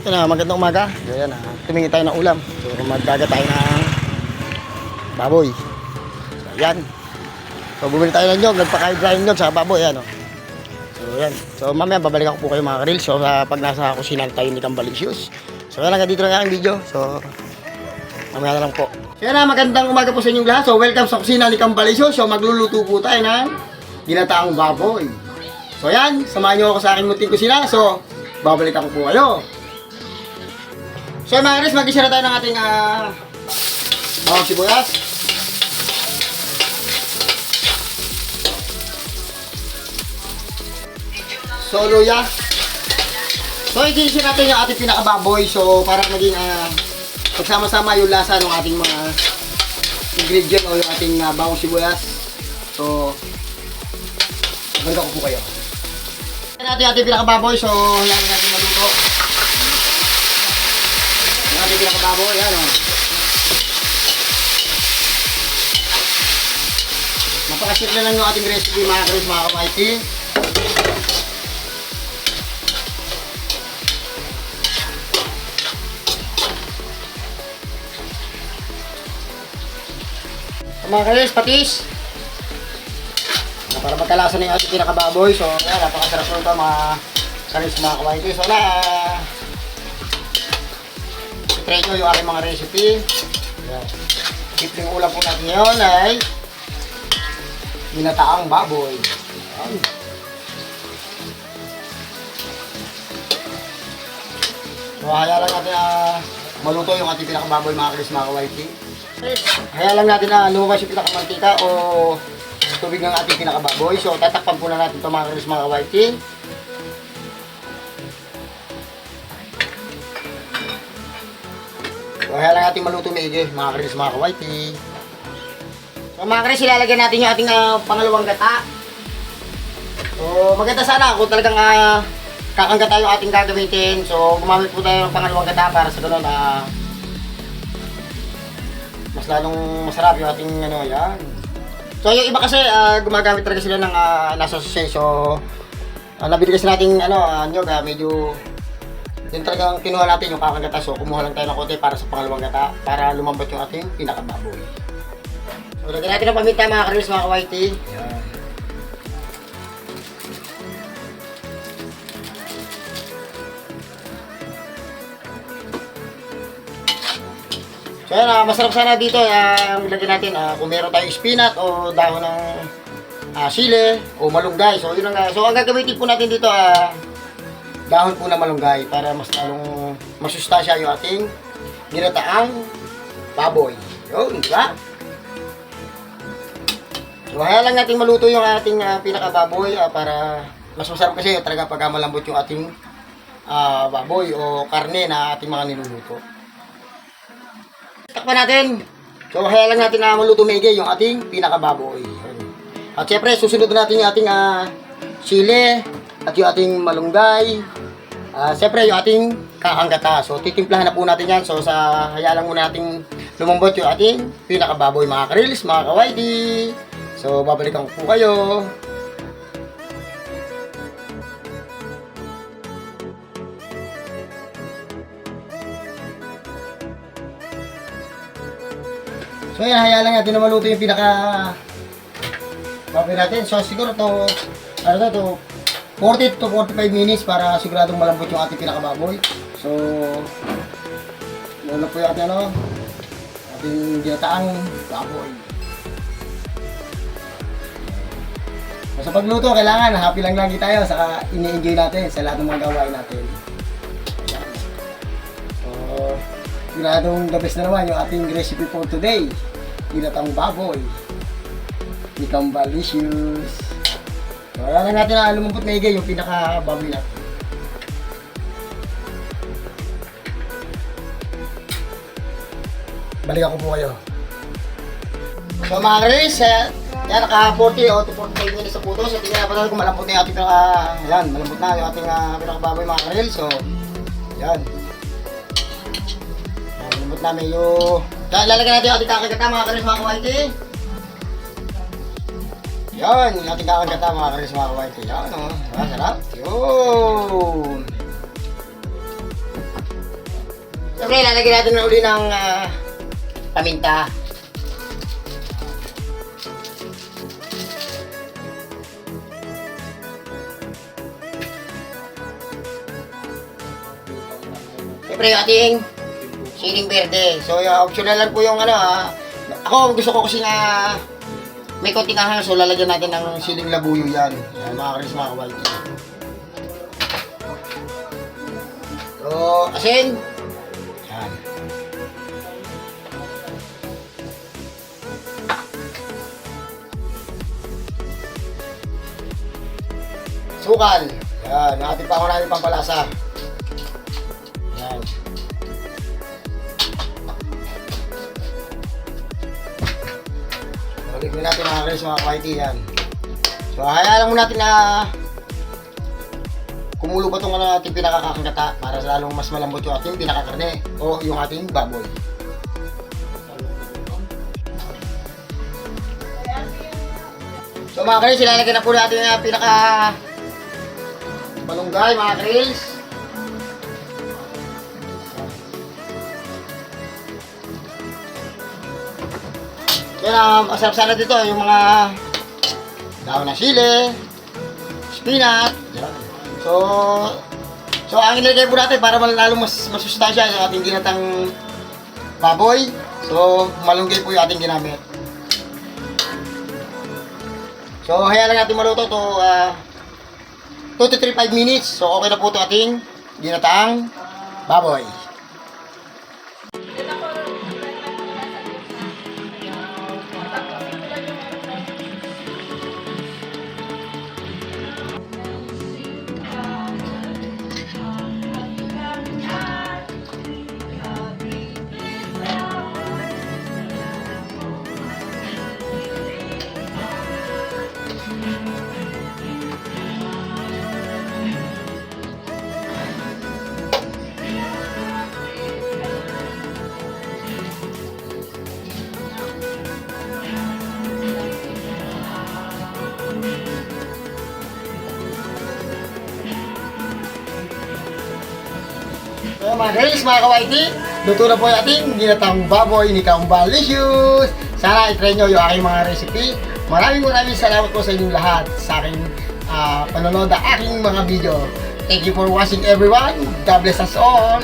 Yan na, magandang umaga. So, yan na, tumingin tayo ng ulam. So, maggaga tayo ng baboy. So, yan. So, bumili tayo ng nyog. Nagpakain tayo ng nyog sa baboy. Yan, oh. So, yan. So, mamaya babalikan ko po kayo mga karil. So, pag nasa kusina tayo ni Cambalicious. So, yan lang. Dito lang ang video. So, mamaya na lang po. So, yan na. Magandang umaga po sa inyong lahat. So, welcome sa kusina ni Cambalicious. So, magluluto po tayo ng ginataang baboy. So, yan. Samahan nyo ako sa aking munting kusina. So, babalikan ko po kayo. So mga guys, mag-isa na tayo ng ating bawang sibuyas. So luya. So i-gisa natin yung ating pinakababoy. So para maging pagsama-sama yung lasa ng ating mga ingredient o yung ating bawang sibuyas. So maganda ko po kayo. Natin ating pinakababoy. So yan natin maluto. Natin pinakababoy, yan o. Napakasimple lang yung ating recipe mga Chris, mga ka-YT. So, mga Chris, patis. Para magkalasa na yung ating pinakababoy. So yan, napakasarap nito mga Chris, mga ka-YT. So try nyo yung aking mga recipe. Simpleng ulam po natin ngayon ay ginataang baboy. So haya lang natin maluto yung ating pinakababoy mga Chris, mga ka-YT. Haya lang natin na lumabas yung pinakamantika o tubig ng ating pinakababoy. So tatakpan po na natin ito mga Chris, mga ka-YT. So, kaya lang natin maluto maigi, mga Chris, mga ka-YT. So, mga Chris, ilalagay natin yung ating pangalawang gata. So, maganda sana kung talagang kakanggata yung ating gagamitin. So, gumamit po tayo ng pangalawang gata para sa ganun mas lalong masarap yung ating yan. So, yung iba kasi gumagamit talaga sila ng nasa sachet. So, nabili kasi natin nyog, medyo yun talagang kinuha natin yung kakagata. So kumuha lang tayo ng konti para sa pangalawang gata para lumambot yung ating pinakababoy. So lagyan natin ng paminta mga Chris, mga ka-YT. Yan. So yan, masarap sana dito lagyan natin kung meron tayong spinach o dahon ng sili o malunggay. So yun ang so ang gagamitin po natin dito dahon po na malunggay para mas lalong masustansya yung ating ginataang baboy. Yun, diba? So, kaya lang natin maluto yung ating pinakababoy para mas masarap kasi talaga pag malambot yung ating baboy o karne na ating mga niluluto. Takpan natin. So, kaya lang natin na maluto maigi yung ating pinakababoy. At syempre, susunod natin yung ating sili at yung ating malunggay. Siyempre yung ating kakanggata. So titimplahan na po natin yan. So haya lang muna natin lumambot yung ating pinakababoy mga ka-reels, mga ka-YT. So babalikan ko po kayo. So yan, haya lang natin na maluto yung baboy natin. So siguro to 40 to 45 minutes para siguradong malambot yung ating pinakababoy. So, muna po yung ating ginataang baboy. So, sa pagluto, kailangan happy lang lagi tayo saka ini-enjoy natin sa lahat ng mga gawain natin. So, siguradong the best na naman yung ating recipe for today. Ginataang baboy ni Cambalicious. So, kaya lang natin na lumambot na yung pinaka-baboy natin. Balikan ko po kayo. So mga Chris, yan naka 40 o 45 minutes sa puto. So tingnan natin kung malambot na yung ating malambot na yung ating pinaka-baboy mga Chris. So, yan. Malambot namin yung lalagyan natin yung ating kakagata mga Chris, mga ka-YT. Yan, yung ating kakagata mga Chris, mga ka-YT. Yan o, sarap. Yun. Siyempre, lalagyan natin na uli ng paminta. Siyempre, yung ating siling berde. So, optional lang po yung ako, gusto ko kasi nga may konting ahang, so lalagyan natin ng siling labuyo yan. Yan, mga Chris, mga kawaiti. So, asin. Yan. Sukal. Yan, ating pangunahin pampalasa. Yan. Balik natin mga Chris, mga kawaiti yan. So, hayaan lang muna natin na kumulo pa itong ating pinakakakagata para lalong mas malambot yung ating pinakakarne o yung ating baboy. So mga Chris, ilalagay na po natin yung pinaka malunggay mga Chris. Yan, masarap sana dito yung mga daon ng sili, spinach. Yan. So ang inilagay po natin para lalong mas masustansya yung ating ginatang baboy. So malunggay po yung ating ginamit. So hayaan lang natin maluto to 2 to 3-5 minutes. So okay na po ito ating ginataang baboy. So mga guys, mga kawaiti, luto na po yung ating ginatang baboy ni Kaumbalicious. Sana i-try nyo yung aking mga recipe. Maraming salamat po sa inyong lahat sa aking panonood ng aking mga video. Thank you for watching everyone. God bless us all.